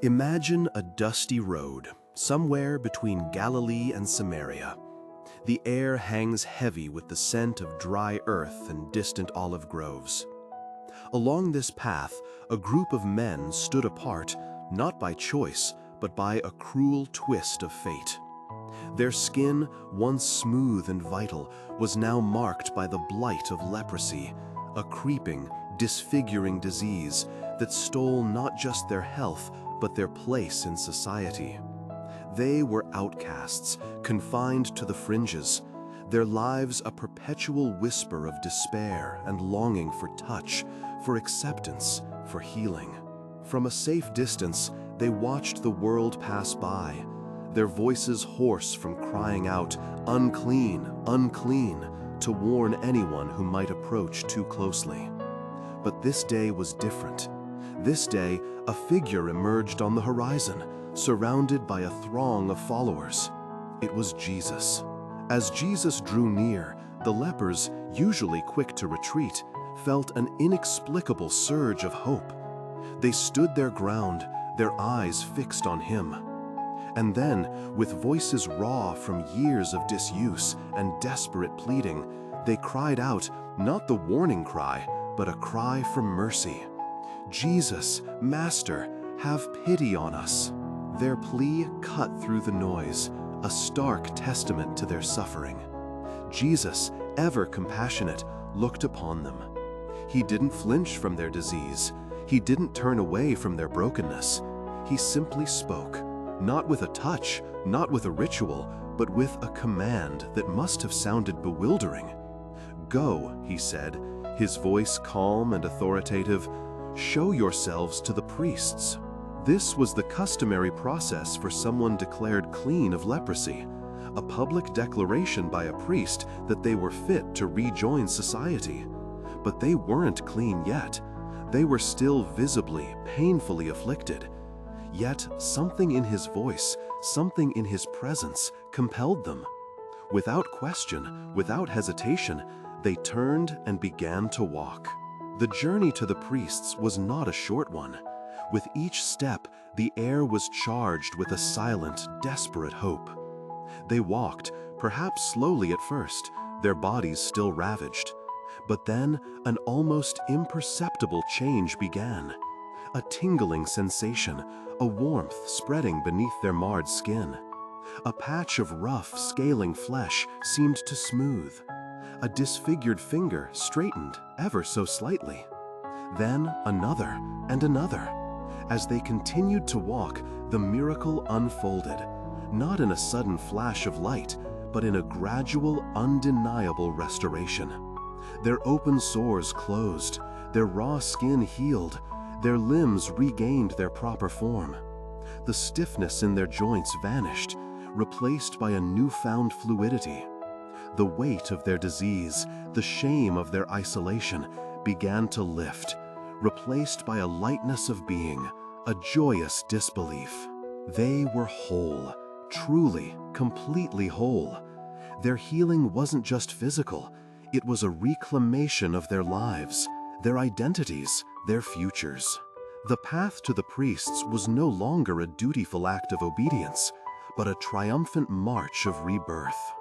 Imagine a dusty road, somewhere between Galilee and Samaria. The air hangs heavy with the scent of dry earth and distant olive groves. Along this path, a group of men stood apart, not by choice, but by a cruel twist of fate. Their skin, once smooth and vital, was now marked by the blight of leprosy, a creeping, disfiguring disease that stole not just their health, but their place in society. They were outcasts, confined to the fringes, their lives a perpetual whisper of despair and longing for touch, for acceptance, for healing. From a safe distance, they watched the world pass by, their voices hoarse from crying out, "Unclean, unclean," to warn anyone who might approach too closely. But this day was different. This day, a figure emerged on the horizon, surrounded by a throng of followers. It was Jesus. As Jesus drew near, the lepers, usually quick to retreat, felt an inexplicable surge of hope. They stood their ground, their eyes fixed on him. And then, with voices raw from years of disuse and desperate pleading, they cried out, not the warning cry, but a cry for mercy. "Jesus, Master, have pity on us." Their plea cut through the noise, a stark testament to their suffering. Jesus, ever compassionate, looked upon them. He didn't flinch from their disease. He didn't turn away from their brokenness. He simply spoke, not with a touch, not with a ritual, but with a command that must have sounded bewildering. "Go," he said, his voice calm and authoritative. "Show yourselves to the priests." This was the customary process for someone declared clean of leprosy, a public declaration by a priest that they were fit to rejoin society. But they weren't clean yet. They were still visibly, painfully afflicted. Yet something in his voice, something in his presence, compelled them. Without question, without hesitation, they turned and began to walk. The journey to the priests was not a short one. With each step, the air was charged with a silent, desperate hope. They walked, perhaps slowly at first, their bodies still ravaged. But then, an almost imperceptible change began. A tingling sensation, a warmth spreading beneath their marred skin. A patch of rough, scaling flesh seemed to smooth. A disfigured finger straightened ever so slightly. Then another and another. As they continued to walk, the miracle unfolded, not in a sudden flash of light, but in a gradual, undeniable restoration. Their open sores closed, their raw skin healed, their limbs regained their proper form. The stiffness in their joints vanished, replaced by a newfound fluidity. The weight of their disease, the shame of their isolation, began to lift, replaced by a lightness of being, a joyous disbelief. They were whole, truly, completely whole. Their healing wasn't just physical, it was a reclamation of their lives, their identities, their futures. The path to the priests was no longer a dutiful act of obedience, but a triumphant march of rebirth.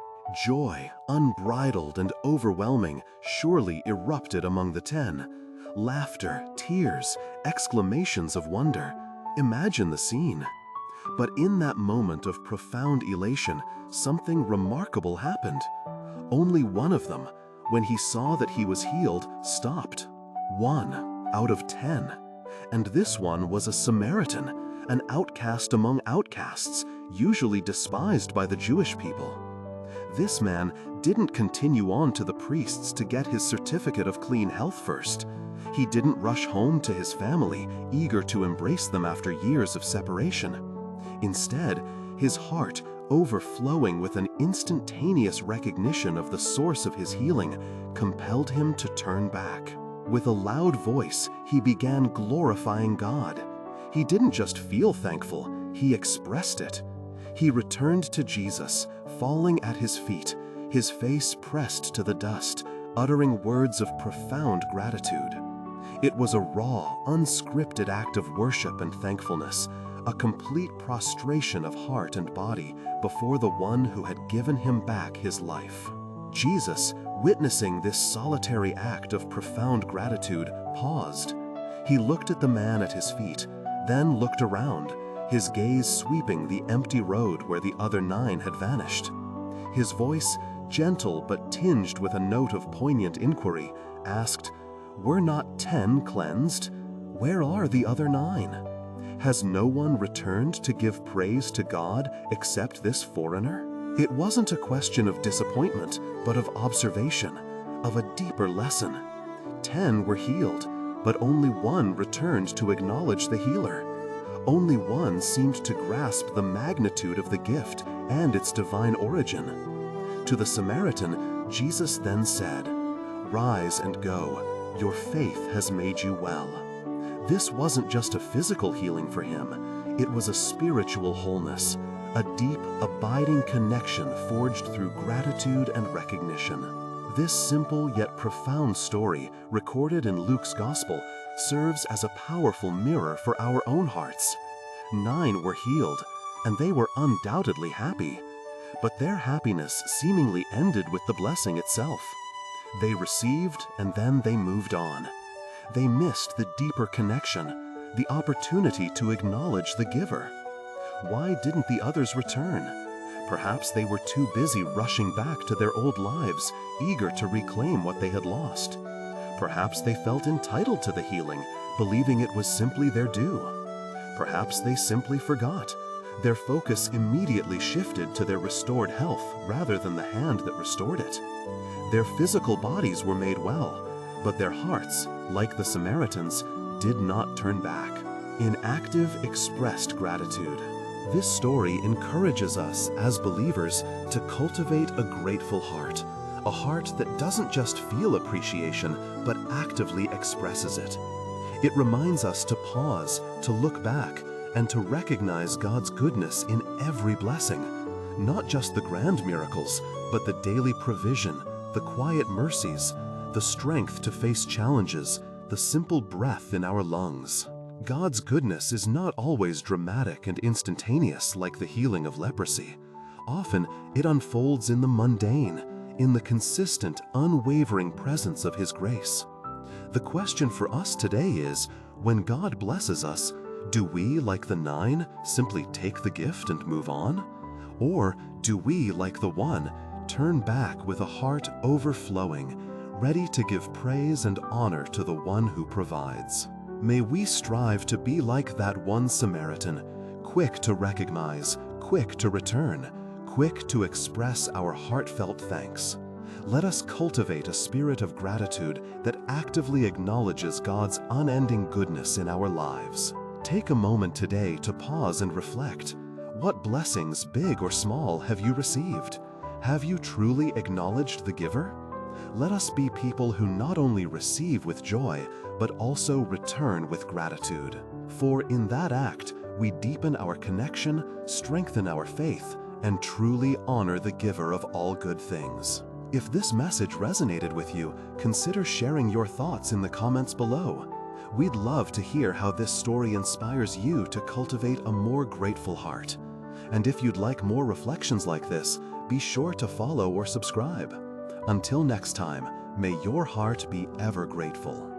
Joy, unbridled and overwhelming, surely erupted among the 10. Laughter, tears, exclamations of wonder. Imagine the scene. But in that moment of profound elation, something remarkable happened. Only one of them, when he saw that he was healed, stopped. 1 out of 10. And this one was a Samaritan, an outcast among outcasts, usually despised by the Jewish people. This man didn't continue on to the priests to get his certificate of clean health first. He didn't rush home to his family, eager to embrace them after years of separation. Instead, his heart, overflowing with an instantaneous recognition of the source of his healing, compelled him to turn back. With a loud voice, he began glorifying God. He didn't just feel thankful, he expressed it. He returned to Jesus, falling at his feet, his face pressed to the dust, uttering words of profound gratitude. It was a raw, unscripted act of worship and thankfulness, a complete prostration of heart and body before the one who had given him back his life. Jesus, witnessing this solitary act of profound gratitude, paused. He looked at the man at his feet, then looked around, his gaze sweeping the empty road where the other 9 had vanished. His voice, gentle but tinged with a note of poignant inquiry, asked, "Were not 10 cleansed? Where are the other 9? Has no one returned to give praise to God except this foreigner?" It wasn't a question of disappointment, but of observation, of a deeper lesson. 10 were healed, but only 1 returned to acknowledge the healer. Only 1 seemed to grasp the magnitude of the gift and its divine origin. To the Samaritan, Jesus then said, "Rise and go. Your faith has made you well." This wasn't just a physical healing for him. It was a spiritual wholeness, a deep, abiding connection forged through gratitude and recognition. This simple yet profound story, recorded in Luke's Gospel, serves as a powerful mirror for our own hearts. 9 were healed, and they were undoubtedly happy. But their happiness seemingly ended with the blessing itself. They received, and then they moved on. They missed the deeper connection, the opportunity to acknowledge the giver. Why didn't the others return? Perhaps they were too busy rushing back to their old lives, eager to reclaim what they had lost. Perhaps they felt entitled to the healing, believing it was simply their due. Perhaps they simply forgot. Their focus immediately shifted to their restored health rather than the hand that restored it. Their physical bodies were made well, but their hearts, like the Samaritans, did not turn back in active, expressed gratitude. This story encourages us as believers to cultivate a grateful heart, a heart that doesn't just feel appreciation, but actively expresses it. It reminds us to pause, to look back, and to recognize God's goodness in every blessing, not just the grand miracles, but the daily provision, the quiet mercies, the strength to face challenges, the simple breath in our lungs. God's goodness is not always dramatic and instantaneous like the healing of leprosy. Often, it unfolds in the mundane, in the consistent, unwavering presence of His grace. The question for us today is, when God blesses us, do we, like the 9, simply take the gift and move on? Or do we, like the 1, turn back with a heart overflowing, ready to give praise and honor to the one who provides? May we strive to be like that one Samaritan, quick to recognize, quick to return, quick to express our heartfelt thanks. Let us cultivate a spirit of gratitude that actively acknowledges God's unending goodness in our lives. Take a moment today to pause and reflect. What blessings, big or small, have you received? Have you truly acknowledged the giver? Let us be people who not only receive with joy, but also return with gratitude. For in that act, we deepen our connection, strengthen our faith, and truly honor the giver of all good things. If this message resonated with you, consider sharing your thoughts in the comments below. We'd love to hear how this story inspires you to cultivate a more grateful heart. And if you'd like more reflections like this, be sure to follow or subscribe. Until next time, may your heart be ever grateful.